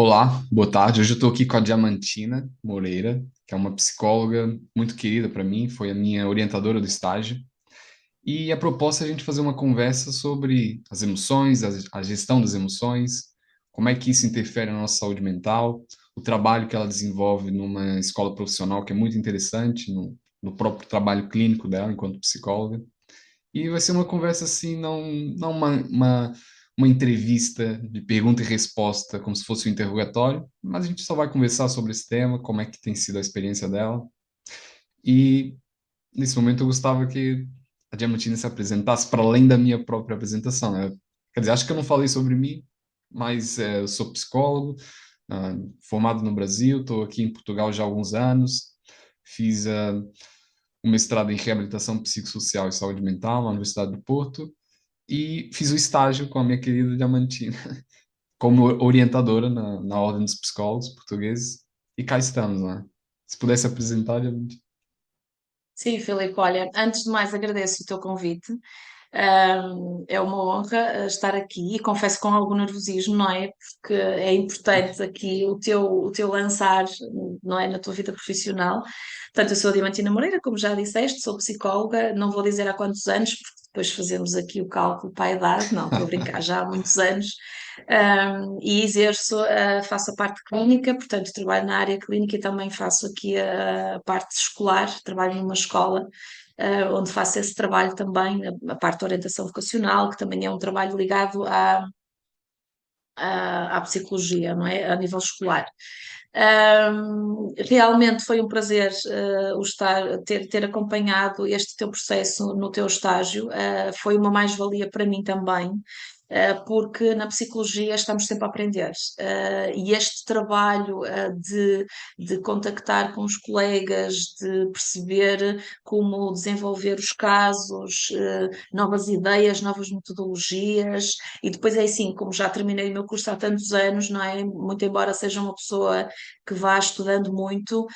Olá, boa tarde. Hoje eu estou aqui com a Diamantina Moreira, que é uma psicóloga muito querida para mim, foi a minha orientadora do estágio. E a proposta é a gente fazer uma conversa sobre as emoções, a gestão das emoções, como é que isso interfere na nossa saúde mental, o trabalho que ela desenvolve numa escola profissional que é muito interessante, no próprio trabalho clínico dela enquanto psicóloga. E vai ser uma conversa assim, não uma entrevista de pergunta e resposta, como se fosse um interrogatório, mas a gente só vai conversar sobre esse tema, como é que tem sido a experiência dela. E nesse momento eu gostava que a Diamantina se apresentasse para além da minha própria apresentação, né? Quer dizer, acho que eu não falei sobre mim, mas eu sou psicólogo, formado no Brasil, estou aqui em Portugal já há alguns anos, fiz um mestrado em reabilitação psicossocial e saúde mental na Universidade do Porto e fiz o estágio com a minha querida Diamantina como orientadora na Ordem dos Psicólogos Portugueses e cá estamos, né? Se pudesse apresentar, Diamantina. Sim, Filipe, olha, antes de mais agradeço o teu convite. É uma honra estar aqui e confesso com algum nervosismo, não é? Porque é importante aqui o teu lançar, não é, na tua vida profissional. Portanto, eu sou a Diamantina Moreira, como já disseste, sou psicóloga, não vou dizer há quantos anos, porque depois fazemos aqui o cálculo para a idade, não, estou a brincar, já há muitos anos. E exerço, faço a parte clínica, portanto, trabalho na área clínica e também faço aqui a parte escolar, trabalho numa escola, onde faço esse trabalho também, a parte de orientação vocacional, que também é um trabalho ligado à psicologia, não é? A nível escolar. Realmente foi um prazer ter acompanhado este teu processo no teu estágio. Foi uma mais-valia para mim também, porque na psicologia estamos sempre a aprender. E este trabalho de contactar com os colegas, de perceber como desenvolver os casos, novas ideias, novas metodologias, e depois é assim, como já terminei o meu curso há tantos anos, não é? Muito embora seja uma pessoa que vá estudando muito,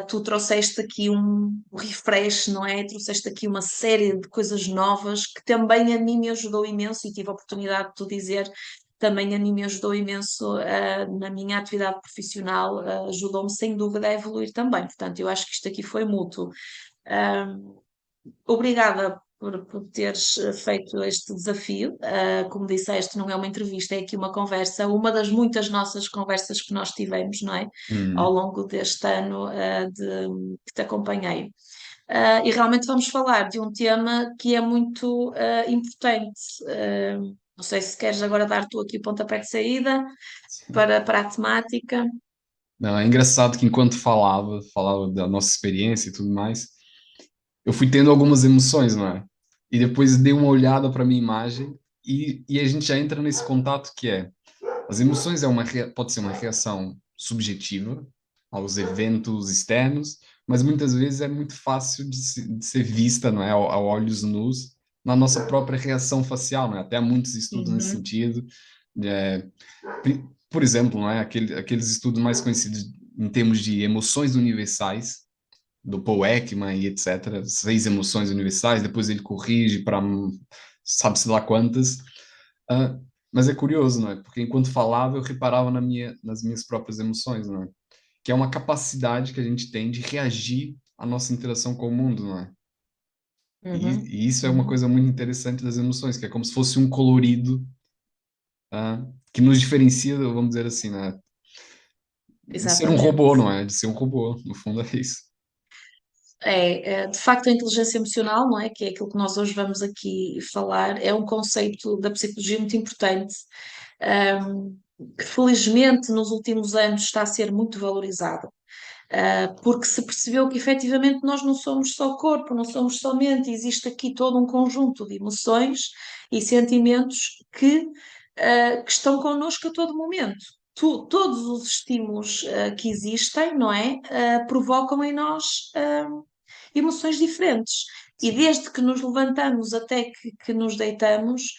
tu trouxeste aqui um refresh, não é? Trouxeste aqui uma série de coisas novas que também a mim me ajudou imenso e tive a oportunidade de tu dizer. Também a mim me ajudou imenso na minha atividade profissional, ajudou-me sem dúvida a evoluir também. Portanto, eu acho que isto aqui foi mútuo. Obrigada por teres feito este desafio. Como disseste, não é uma entrevista, é aqui uma conversa, uma das muitas nossas conversas que nós tivemos, não é? Ao Hum. longo deste ano, que te acompanhei. E realmente vamos falar de um tema que é muito importante. Não sei se queres agora dar tu aqui o pontapé de saída para a temática. Não, é engraçado que enquanto falava da nossa experiência e tudo mais, eu fui tendo algumas emoções, não é? E depois dei uma olhada para minha imagem e a gente já entra nesse contato que é as emoções pode ser uma reação subjetiva aos eventos externos, mas muitas vezes é muito fácil de ser vista, não é, a olhos nus, na nossa própria reação facial, não é? Até há muitos estudos nesse Uhum, sentido. É, por exemplo, não é? Aqueles estudos mais conhecidos em termos de emoções universais, do Paul Ekman e etc. Seis emoções universais, depois ele corrige para sabe-se lá quantas. Ah, mas é curioso, não é? Porque enquanto falava, eu reparava nas minhas próprias emoções, não é? Que é uma capacidade que a gente tem de reagir à nossa interação com o mundo, não é? uhum, E isso é uma uhum. coisa muito interessante das emoções, que é como se fosse um colorido, que nos diferencia, vamos dizer assim, né? De ser um robô, Exatamente. não é? De ser um robô, no fundo é isso. De facto, a inteligência emocional, não é? Que é aquilo que nós hoje vamos aqui falar, é um conceito da psicologia muito importante, ahm, que felizmente nos últimos anos está a ser muito valorizado, porque se percebeu que efetivamente nós não somos só corpo, não somos só mente, existe aqui todo um conjunto de emoções e sentimentos que estão connosco a todo momento. Todos os estímulos que existem, não é? Provocam em nós emoções diferentes. E Sim. desde que nos levantamos até que nos deitamos,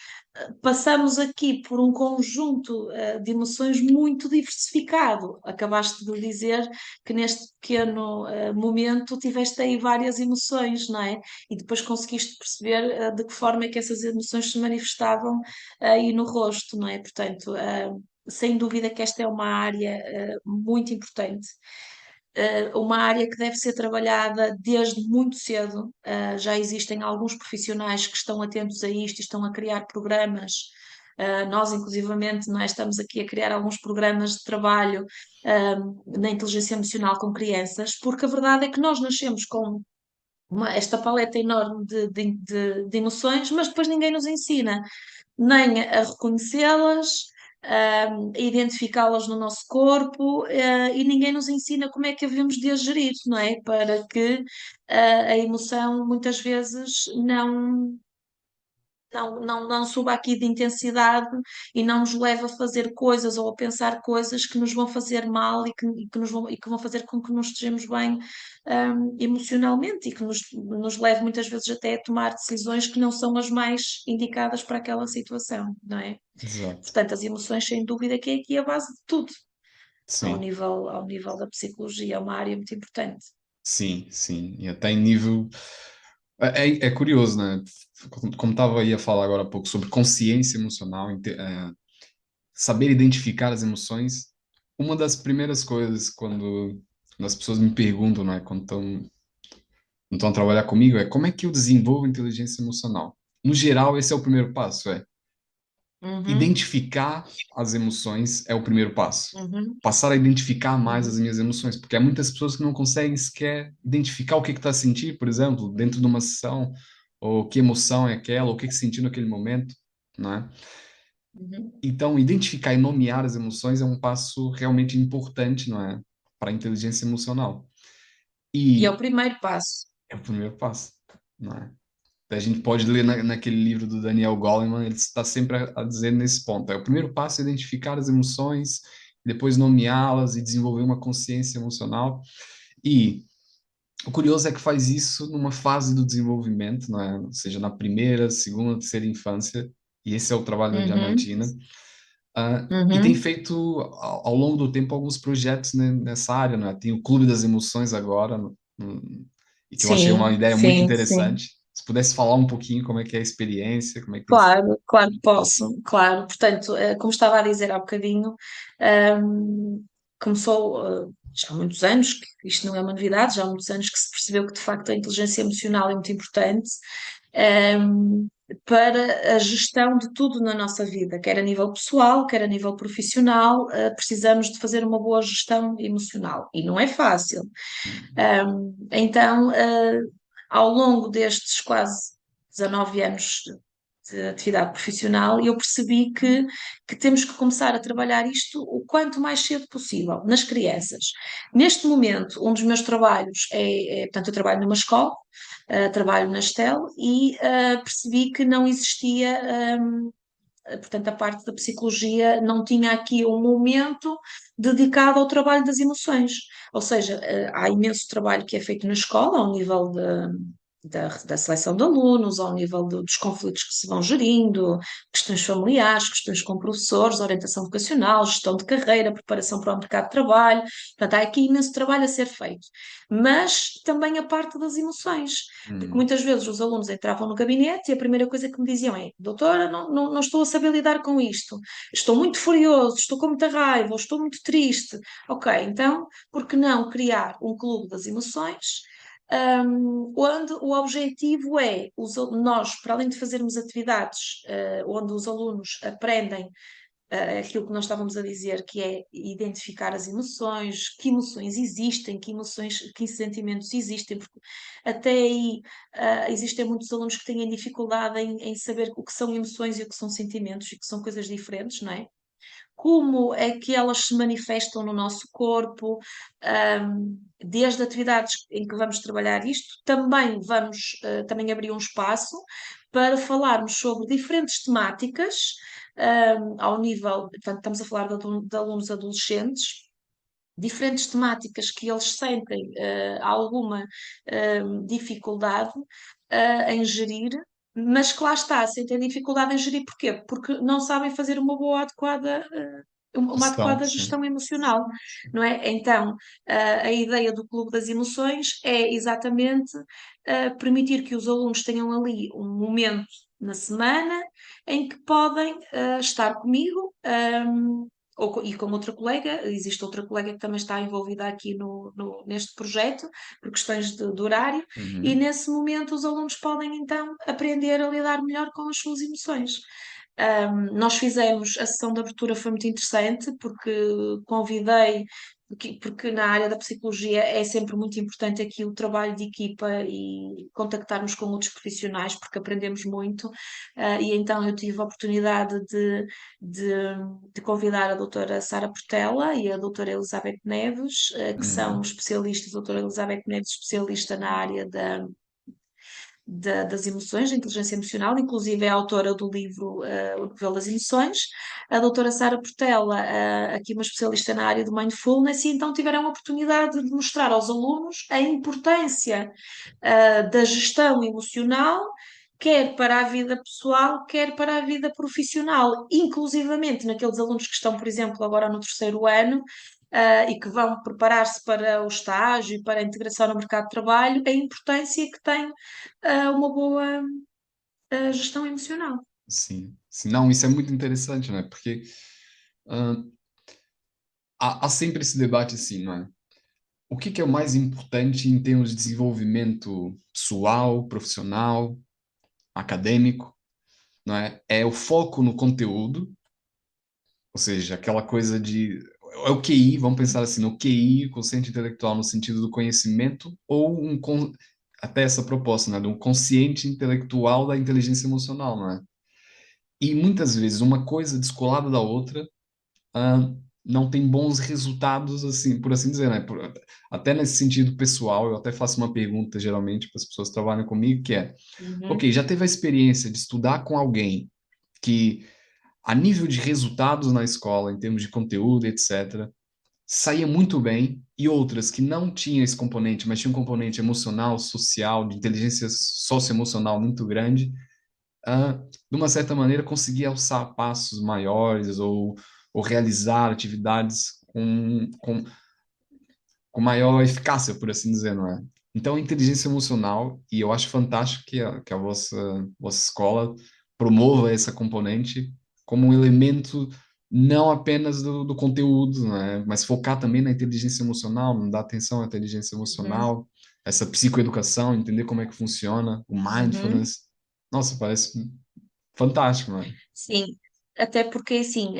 passamos aqui por um conjunto de emoções muito diversificado. Acabaste de dizer que neste pequeno momento tiveste aí várias emoções, não é? E depois conseguiste perceber de que forma é que essas emoções se manifestavam aí no rosto, não é? Portanto, sem dúvida que esta é uma área muito importante, uma área que deve ser trabalhada desde muito cedo. Já existem alguns profissionais que estão atentos a isto e estão a criar programas. Nós, inclusivamente, não é, estamos aqui a criar alguns programas de trabalho na inteligência emocional com crianças, porque a verdade é que nós nascemos com esta paleta enorme de emoções, mas depois ninguém nos ensina nem a reconhecê-las, a identificá-las no nosso corpo, e ninguém nos ensina como é que havemos de as gerir, não é? Para que a emoção muitas vezes não suba aqui de intensidade e não nos leve a fazer coisas ou a pensar coisas que nos vão fazer mal e que vão fazer com que não estejamos bem, emocionalmente, e que nos leve muitas vezes até a tomar decisões que não são as mais indicadas para aquela situação, não é? Exato. Portanto, as emoções, sem dúvida, que é aqui a base de tudo, Sim, ao nível da psicologia, é uma área muito importante. sim, sim. E até em nível. É curioso, né? Como estava aí a falar agora há pouco sobre consciência emocional, saber identificar as emoções. Uma das primeiras coisas quando as pessoas me perguntam, né, quando estão a trabalhar comigo, é como é que eu desenvolvo inteligência emocional? No geral, esse é o primeiro passo, Uhum, identificar as emoções é o primeiro passo. uhum, Passar a identificar mais as uhum, minhas emoções, porque há muitas pessoas que não conseguem sequer identificar o que está a sentir, por exemplo, dentro de uma sessão, ou que emoção é aquela, ou o que sentiu naquele momento, né? uhum. Então, identificar e nomear as emoções é um passo realmente importante, não é? Para a inteligência emocional. E é o E primeiro passo. é o primeiro passo, não é? A gente pode ler naquele livro do Daniel Goleman, ele está sempre a dizer nesse ponto. O primeiro passo é identificar as emoções, depois nomeá-las e desenvolver uma consciência emocional. E o curioso é que faz isso numa fase do desenvolvimento, não é? Ou seja, na primeira, segunda, terceira infância, e esse é o trabalho da Uhum, Diamantina. E tem uhum. feito ao longo do tempo alguns projetos, né, nessa área, não é? Tem o Clube das Emoções agora, e que eu achei uma Sim, ideia muito sim, sim. interessante. Se pudesse falar um pouquinho como é que é a experiência, como é que tem sido. Claro, claro que posso, claro. Portanto, como estava a dizer há bocadinho, começou, já há muitos anos, que isto não é uma novidade, já há muitos anos que se percebeu que de facto a inteligência emocional é muito importante, ahm, para a gestão de tudo na nossa vida, quer a nível pessoal, quer a nível profissional, precisamos de fazer uma boa gestão emocional e não é fácil. Então, ao longo destes quase 19 anos de atividade profissional, eu percebi que temos que começar a trabalhar isto o quanto mais cedo possível, nas crianças. Neste momento, um dos meus trabalhos portanto, eu trabalho numa escola, trabalho na Estel e percebi que não existia. Portanto, a parte da psicologia não tinha aqui um momento dedicado ao trabalho das emoções. Ou seja, há imenso trabalho que é feito na escola, ao nível da seleção de alunos, ao nível dos conflitos que se vão gerindo, questões familiares, questões com professores, orientação vocacional, gestão de carreira, preparação para o mercado de trabalho. Portanto, há aqui imenso trabalho a ser feito. Mas também a parte das emoções, porque Hum, muitas vezes os alunos entravam no gabinete e a primeira coisa que me diziam é: doutora, não estou a saber lidar com isto, estou muito furioso, estou com muita raiva, ou estou muito triste. Ok, então, por que não criar um clube das emoções? Onde o objetivo é nós, para além de fazermos atividades onde os alunos aprendem aquilo que nós estávamos a dizer, que é identificar as emoções, que emoções existem, que emoções, que sentimentos existem, porque até aí existem muitos alunos que têm dificuldade em saber o que são emoções e o que são sentimentos, e que são coisas diferentes, não é? Como é que elas se manifestam no nosso corpo, desde atividades em que vamos trabalhar isto, também vamos também abrir um espaço para falarmos sobre diferentes temáticas, ao nível, portanto, estamos a falar de alunos adolescentes, diferentes temáticas que eles sentem alguma dificuldade em gerir, mas que lá está, sentem dificuldade em gerir porquê? Porque não sabem fazer uma gestão, adequada sim. gestão emocional, não é? Então, a ideia do Clube das Emoções é exatamente permitir que os alunos tenham ali um momento na semana em que podem estar comigo. e com outra colega, existe outra colega que também está envolvida aqui neste projeto, por questões de horário, e Uhum. nesse momento os alunos podem então aprender a lidar melhor com as suas emoções. Nós fizemos, a sessão de abertura foi muito interessante porque convidei, porque na área da psicologia é sempre muito importante aqui o trabalho de equipa e contactarmos com outros profissionais porque aprendemos muito. E então eu tive a oportunidade de, de convidar a doutora Sara Portela e a doutora Elizabeth Neves, que são Uhum. especialistas, a doutora Elizabeth Neves, especialista na área das emoções, da inteligência emocional, inclusive é autora do livro O Novelo das Emoções, a doutora Sara Portela, aqui uma especialista na área do mindfulness, e então tiveram a oportunidade de mostrar aos alunos a importância da gestão emocional, quer para a vida pessoal, quer para a vida profissional, inclusivamente naqueles alunos que estão, por exemplo, agora no terceiro ano, e que vão preparar-se para o estágio e para a integração no mercado de trabalho, a importância que tem uma boa gestão emocional. Sim. Sim. Não, isso é muito interessante, né? Porque ah, há sempre esse debate assim, não é? O que é o mais importante em termos de desenvolvimento pessoal, profissional, acadêmico, não é? É o foco no conteúdo, ou seja, aquela coisa de é o QI, vamos pensar assim, no QI, consciente intelectual no sentido do conhecimento, ou até essa proposta, né, de um consciente intelectual da inteligência emocional, não é? E muitas vezes uma coisa descolada da outra ah, não tem bons resultados, assim, por assim dizer, né? Até nesse sentido pessoal, eu até faço uma pergunta geralmente para as pessoas que trabalham comigo, que é, Uhum, ok, já teve a experiência de estudar com alguém que, a nível de resultados na escola, em termos de conteúdo, etc., saía muito bem, e outras que não tinham esse componente, mas tinha um componente emocional, social, de inteligência socioemocional muito grande, de uma certa maneira, conseguir alçar passos maiores ou realizar atividades com maior eficácia, por assim dizer, não é? Então, a inteligência emocional, e eu acho fantástico que a vossa escola promova essa componente como um elemento não apenas do conteúdo, né? Mas focar também na inteligência emocional, não dar atenção à inteligência uhum, emocional, essa psicoeducação, entender como é que funciona, o uhum. mindfulness. Nossa, parece fantástico, não é? Sim, até porque assim,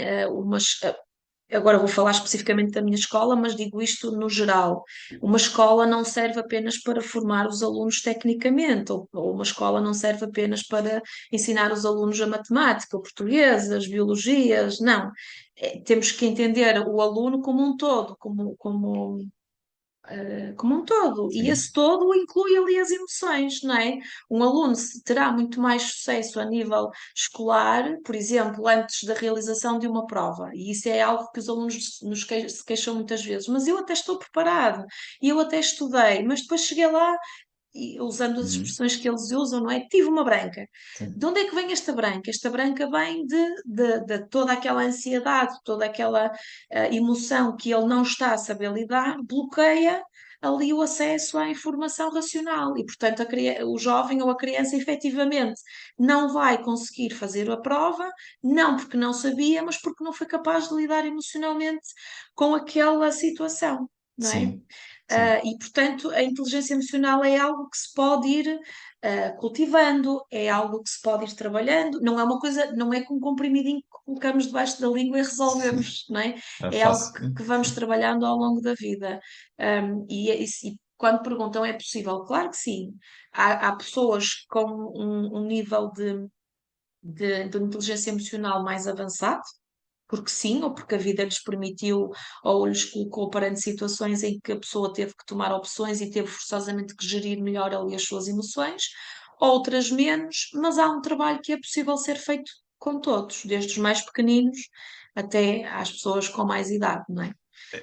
agora vou falar especificamente da minha escola, mas digo isto no geral. Uma escola não serve apenas para formar os alunos tecnicamente, ou uma escola não serve apenas para ensinar os alunos a matemática, o português, as biologias, não. Temos que entender o aluno como um todo, como um todo, e Sim. esse todo inclui ali as emoções, não é? Um aluno terá muito mais sucesso a nível escolar, por exemplo, antes da realização de uma prova, e isso é algo que os alunos se queixam muitas vezes, mas eu até estou preparado, e eu até estudei, mas depois cheguei lá e usando as Uhum. expressões que eles usam, não é? Tive uma branca. Sim. De onde é que vem esta branca? Esta branca vem de toda aquela ansiedade, toda aquela emoção que ele não está a saber lidar, bloqueia ali o acesso à informação racional e, portanto, o jovem ou a criança efetivamente não vai conseguir fazer a prova, não porque não sabia, mas porque não foi capaz de lidar emocionalmente com aquela situação, não é? Sim. Sim. E, portanto, a inteligência emocional é algo que se pode ir cultivando, é algo que se pode ir trabalhando, não é uma coisa, não é com um comprimidinho que colocamos debaixo da língua e resolvemos, não é? É É algo fácil. que vamos trabalhando ao longo da vida. E quando perguntam, é possível? Claro que sim. Há pessoas com um nível de inteligência emocional mais avançado, porque sim, ou porque a vida lhes permitiu, ou lhes colocou perante situações em que a pessoa teve que tomar opções e teve forçosamente que gerir melhor ali as suas emoções, outras menos, mas há um trabalho que é possível ser feito com todos, desde os mais pequeninos até às pessoas com mais idade, não é?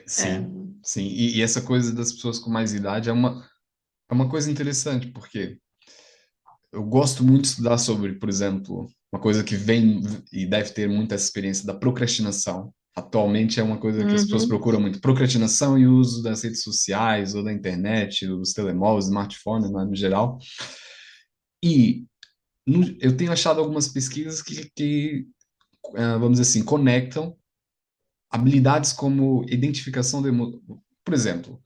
Sim, sim. E essa coisa das pessoas com mais idade é uma coisa interessante, porque eu gosto muito de estudar sobre, por exemplo, uma coisa que vem e deve ter muita essa experiência da procrastinação. Atualmente é uma coisa que as pessoas Uhum, procuram muito. Procrastinação e uso das redes sociais, ou da internet, dos telemóveis, smartphone, né, no geral. E eu tenho achado algumas pesquisas que vamos dizer assim, conectam habilidades como identificação por exemplo,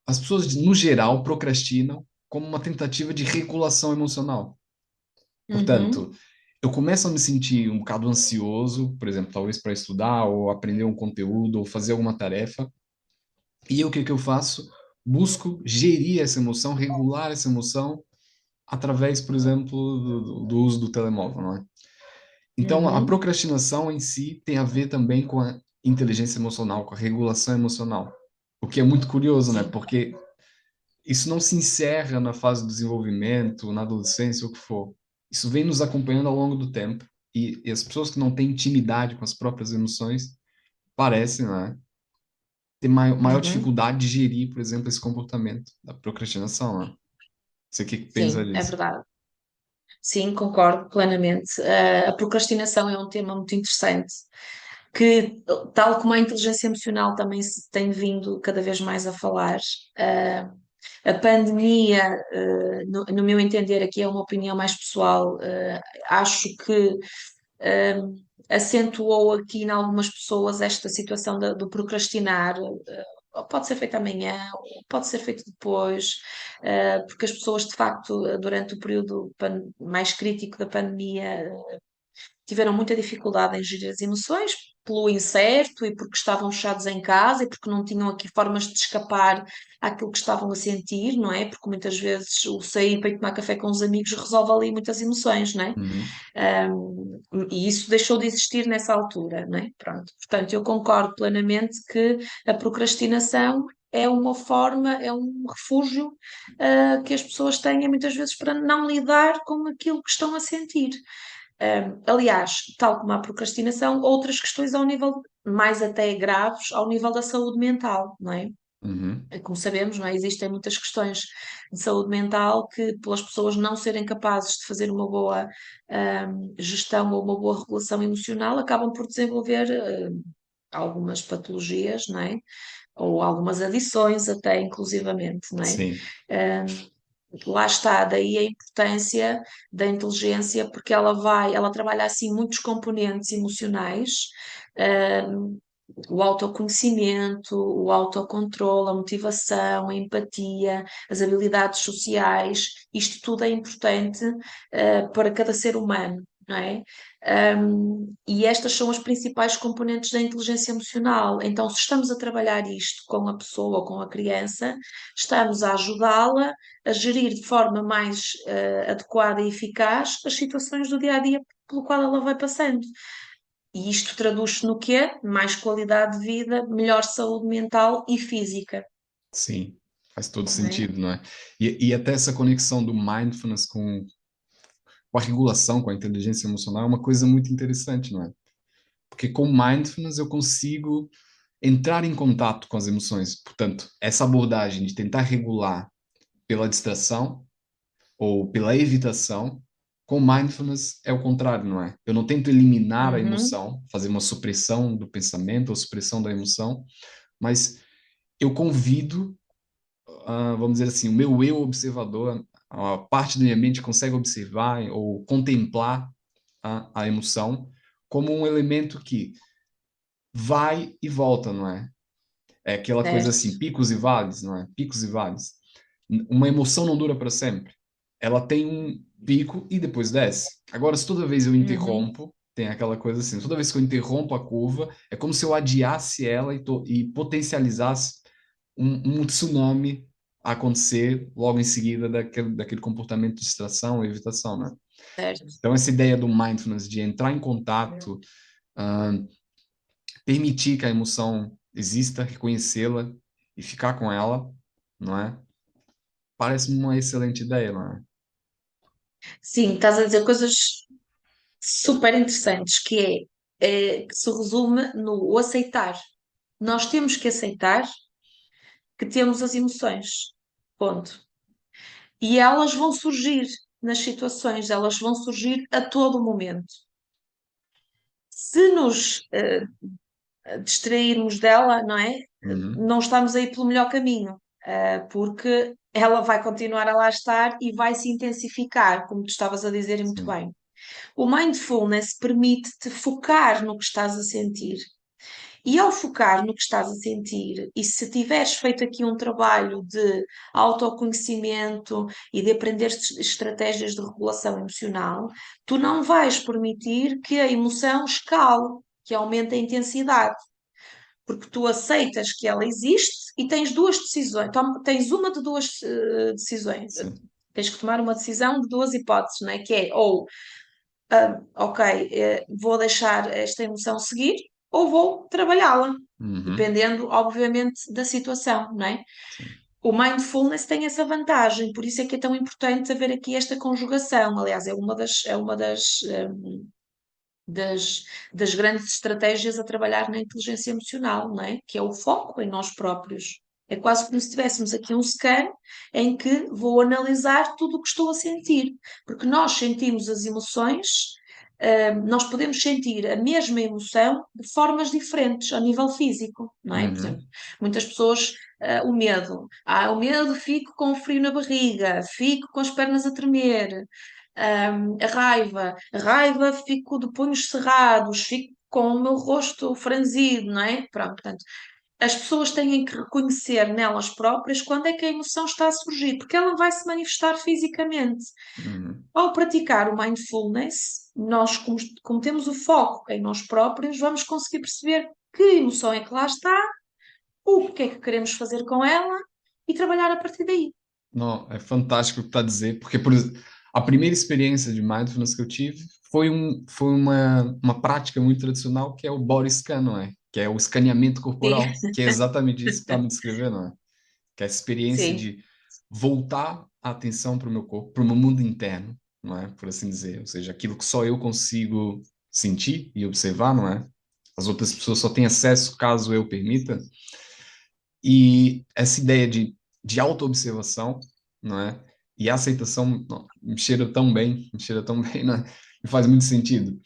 as pessoas, no geral, procrastinam como uma tentativa de regulação emocional. Portanto, Uhum, eu começo a me sentir um bocado ansioso, por exemplo, talvez para estudar, ou aprender um conteúdo, ou fazer alguma tarefa. E o que que eu faço? Busco gerir essa emoção, regular essa emoção, através, por exemplo, do uso do telemóvel, não é? Então, a uhum, procrastinação em si tem a ver também com a inteligência emocional, com a regulação emocional. O que é muito curioso, né? sim, Porque isso não se encerra na fase do desenvolvimento, na adolescência, o que for. Isso vem nos acompanhando ao longo do tempo. E as pessoas que não têm intimidade com as próprias emoções parecem, né, ter maior uhum, dificuldade de gerir, por exemplo, esse comportamento da procrastinação, né? Você o que que pensa sim, é disso? verdade. Sim, concordo plenamente. A procrastinação é um tema muito interessante, que, tal como a inteligência emocional também se tem vindo cada vez mais a falar, uh, a pandemia, no meu entender, aqui é uma opinião mais pessoal, acho que acentuou aqui em algumas pessoas esta situação do procrastinar. Pode ser feito amanhã, pode ser feito depois, porque as pessoas, de facto, durante o período mais crítico da pandemia, tiveram muita dificuldade em gerir as emoções pelo incerto e porque estavam fechados em casa e porque não tinham aqui formas de escapar àquilo que estavam a sentir, não é? Porque muitas vezes o sair para ir tomar café com os amigos resolve ali muitas emoções, não é? Uhum. E isso deixou de existir nessa altura, não é? Pronto. Portanto, eu concordo plenamente que a procrastinação é uma forma, é um refúgio, que as pessoas têm muitas vezes para não lidar com aquilo que estão a sentir. Aliás, tal como a procrastinação, outras questões ao nível mais até graves, ao nível da saúde mental, não é? Uhum. Como sabemos, não é? Existem muitas questões de saúde mental que, pelas pessoas não serem capazes de fazer uma boa gestão ou uma boa regulação emocional, acabam por desenvolver algumas patologias, não é? Ou algumas adições até, inclusivamente, não é? Sim, Lá está, daí a importância da inteligência, porque ela trabalha assim muitos componentes emocionais, o autoconhecimento, o autocontrole, a motivação, a empatia, as habilidades sociais, isto tudo é importante, para cada ser humano, não é? E estas são as principais componentes da inteligência emocional. Então, se estamos a trabalhar isto com a pessoa ou com a criança, estamos a ajudá-la a gerir de forma mais adequada e eficaz as situações do dia a dia pelo qual ela vai passando. E isto traduz-se no quê? Mais qualidade de vida, melhor saúde mental e física, sim, faz todo não é? sentido, não é? E até essa conexão do mindfulness com a regulação, com a inteligência emocional é uma coisa muito interessante, não é? Porque com mindfulness eu consigo entrar em contato com as emoções. Portanto, essa abordagem de tentar regular pela distração ou pela evitação, com mindfulness é o contrário, não é? Eu não tento eliminar a Uhum, emoção, fazer uma supressão do pensamento ou supressão da emoção, mas eu convido, vamos dizer assim, o meu eu observador, a parte da minha mente consegue observar ou contemplar a emoção como um elemento que vai e volta, não é? É aquela coisa assim, certo. picos e vales, não é? Picos e vales. Uma emoção não dura para sempre. Ela tem um pico e depois desce. Agora, se toda vez eu Uhum, interrompo, tem aquela coisa assim, toda vez que eu interrompo a curva, é como se eu adiasse ela e potencializasse um tsunami a acontecer logo em seguida daquele comportamento de distração e evitação, né? certo. Então, essa ideia do mindfulness, de entrar em contato, ah, permitir que a emoção exista, reconhecê-la e ficar com ela, não é? Parece uma excelente ideia, não é? Sim, estás a dizer coisas super interessantes, que se resume no aceitar. Nós temos que aceitar que temos as emoções. Ponto. E elas vão surgir nas situações, elas vão surgir a todo momento. Se nos distrairmos dela, não é? Uhum. Não estamos aí pelo melhor caminho, porque ela vai continuar a lá estar e vai se intensificar, como tu estavas a dizer e muito Sim. bem. O mindfulness permite-te focar no que estás a sentir E ao focar no que estás a sentir, e se tiveres feito aqui um trabalho de autoconhecimento e de aprender estratégias de regulação emocional, tu não vais permitir que a emoção escale, que aumente a intensidade, porque tu aceitas que ela existe e tens duas decisões, tens uma de duas decisões, Sim. tens que tomar uma decisão de duas hipóteses, não é? Que é ou ok, vou deixar esta emoção seguir ou vou trabalhá-la, Uhum. dependendo, obviamente, da situação, não é? Sim. O mindfulness tem essa vantagem, por isso é que é tão importante haver aqui esta conjugação. Aliás, das, das grandes estratégias a trabalhar na inteligência emocional, não é? Que é o foco em nós próprios. É quase como se tivéssemos aqui um scan em que vou analisar tudo o que estou a sentir, porque nós sentimos as emoções, nós podemos sentir a mesma emoção de formas diferentes ao nível físico, não é? Por exemplo, Uhum. muitas pessoas, o medo. O medo, fico com frio na barriga, fico com as pernas a tremer. A raiva, fico de punhos cerrados, fico com o meu rosto franzido, não é? Pronto, portanto, as pessoas têm que reconhecer nelas próprias quando é que a emoção está a surgir, porque ela vai se manifestar fisicamente. Uhum. Ao praticar o mindfulness, nós, como temos o foco em nós próprios, vamos conseguir perceber que emoção é que lá está, o que é que queremos fazer com ela e trabalhar a partir daí. Não, é fantástico o que está a dizer, porque a primeira experiência de mindfulness que eu tive foi uma prática muito tradicional que é o body scan, não é? Que é o escaneamento Sim, corporal, que é exatamente isso que está me descrevendo, não é? Que é a experiência sim. de voltar a atenção para o meu corpo, para o meu mundo interno, não é? Por assim dizer, ou seja, aquilo que só eu consigo sentir e observar, não é? As outras pessoas só têm acesso caso eu permita. E essa ideia de autoobservação, não é? E aceitação, não, me cheira tão bem, não é? Me faz muito sentido.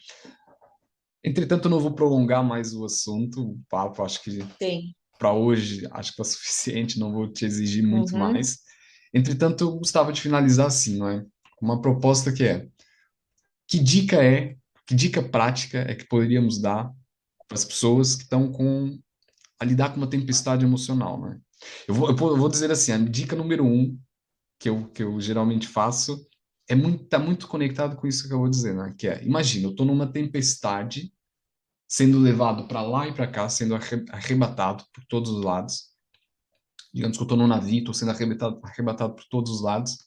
Entretanto, eu não vou prolongar mais o assunto, o papo, acho que Sim. para hoje acho que está suficiente, não vou te exigir muito Uhum. mais. Entretanto, eu gostava de finalizar assim, não é? Uma proposta que é, que dica é, que dica prática é que poderíamos dar para as pessoas que estão a lidar com uma tempestade emocional, né? Eu vou dizer assim, a dica número um que eu geralmente faço tá muito conectado com isso que eu vou dizer, né? Que é, imagina, eu estou numa tempestade, sendo levado para lá e para cá, sendo arrebatado por todos os lados. Digamos que eu estou num navio, estou sendo arrebatado por todos os lados.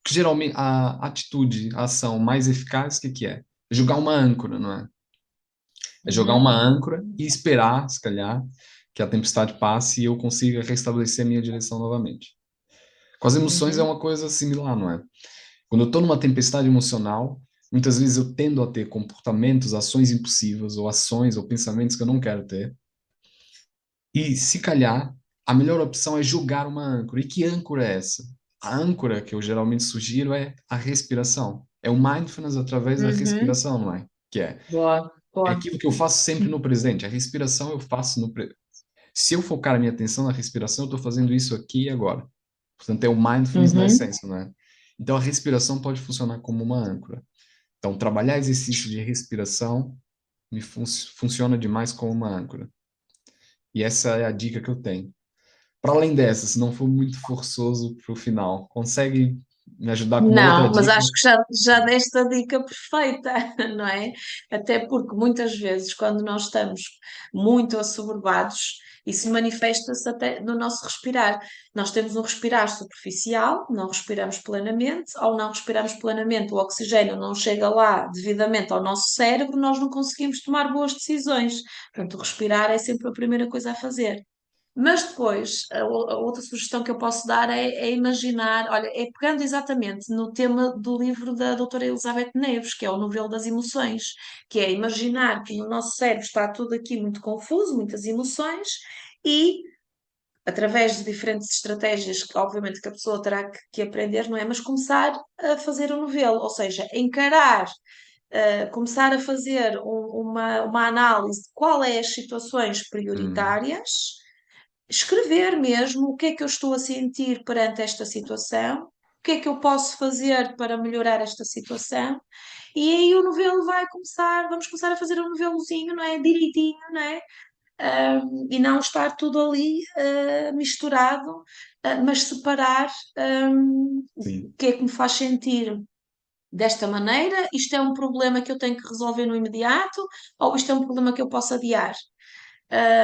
Que geralmente a atitude, a ação mais eficaz, que é? É jogar uma âncora, não é? É jogar uma Uhum. âncora e esperar, se calhar, que a tempestade passe e eu consiga restabelecer a minha direção novamente. Com as emoções é Uhum. uma coisa similar, não é? Quando eu estou numa tempestade emocional, muitas vezes eu tendo a ter comportamentos, ações impulsivas, ou ações ou pensamentos que eu não quero ter. E, se calhar, a melhor opção é jogar uma âncora. E que âncora é essa? A âncora que eu geralmente sugiro é a respiração. É o mindfulness através da Uhum. respiração, não é? Boa, É boa. aquilo que eu faço sempre no presente. A respiração eu faço no presente. Se eu focar a minha atenção na respiração, eu estou fazendo isso aqui e agora. Portanto, é o mindfulness na Uhum. essência, não é? Então, a respiração pode funcionar como uma âncora. Então, trabalhar exercício de respiração funciona demais como uma âncora. E essa é a dica que eu tenho. Para além dessa, se não for muito forçoso para o final, consegue me ajudar com uma outra Não, mas dica? acho que já deste a dica perfeita, não é? Até porque muitas vezes, quando nós estamos muito assoberbados, isso manifesta-se até no nosso respirar. Nós temos um respirar superficial, não respiramos plenamente, ao não respirarmos plenamente, o oxigênio não chega lá devidamente ao nosso cérebro, nós não conseguimos tomar boas decisões. Portanto, o respirar é sempre a primeira coisa a fazer. Mas depois, a outra sugestão que eu posso dar é imaginar, olha, é pegando exatamente no tema do livro da doutora Elizabeth Neves, que é o Novelo das Emoções, que é imaginar que no nosso cérebro está tudo aqui muito confuso, muitas emoções, e através de diferentes estratégias, que obviamente que a pessoa terá que aprender, não é? Mas começar a fazer o novelo, ou seja, encarar, começar a fazer uma análise de qual é as situações Hum, prioritárias, escrever mesmo o que é que eu estou a sentir perante esta situação, o que é que eu posso fazer para melhorar esta situação, e aí o novelo vai começar, vamos começar a fazer um novelozinho, não é? Direitinho, não é? e não estar tudo ali misturado, mas separar o Sim. que é que me faz sentir desta maneira, isto é um problema que eu tenho que resolver no imediato, ou isto é um problema que eu posso adiar.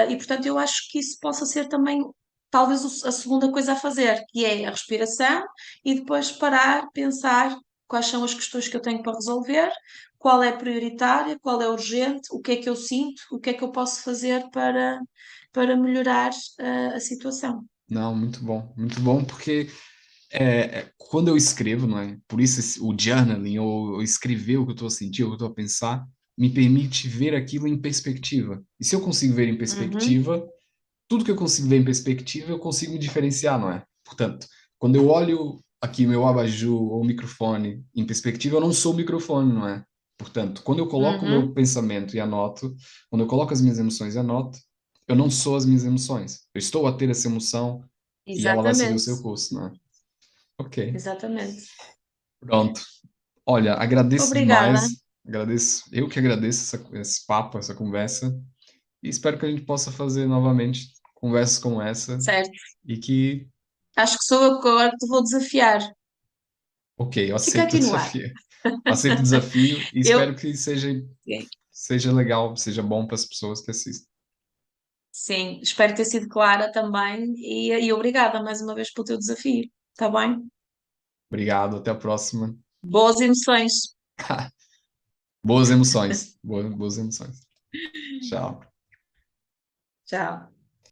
E portanto, eu acho que isso possa ser também, talvez, a segunda coisa a fazer, que é a respiração, e depois parar, pensar quais são as questões que eu tenho para resolver, qual é prioritária, qual é urgente, o que é que eu sinto, o que é que eu posso fazer para melhorar a situação. Não, muito bom, porque quando eu escrevo, não é? Por isso o journaling, ou escrever o que eu estou a sentir, o que eu estou a pensar, me permite ver aquilo em perspectiva. E se eu consigo ver em Uhum, perspectiva, tudo que eu consigo ver em perspectiva, eu consigo me diferenciar, não é? Portanto, quando eu olho aqui meu abajur ou microfone em perspectiva, eu não sou o microfone, não é? Portanto, quando eu coloco o meu uhum, pensamento e anoto, quando eu coloco as minhas emoções e anoto, eu não sou as minhas emoções. Eu estou a ter essa emoção e ela vai seguir o seu exatamente, curso, não é? Ok, exatamente. pronto. Olha, agradeço Obrigada. demais. Agradeço, eu que agradeço esse papo, essa conversa. E espero que a gente possa fazer novamente conversas como essa Certo. e que, Acho que sou eu que agora que te vou desafiar. ok, eu Fica aceito o aqui no ar. desafio. Aceito o desafio e Eu, espero que seja legal, seja bom para as pessoas que assistem. sim, espero ter sido clara também e obrigada mais uma vez pelo teu desafio. Está bem? Obrigado, até a próxima. Boas emoções. Boas emoções. Boas emoções. Tchau. Tchau.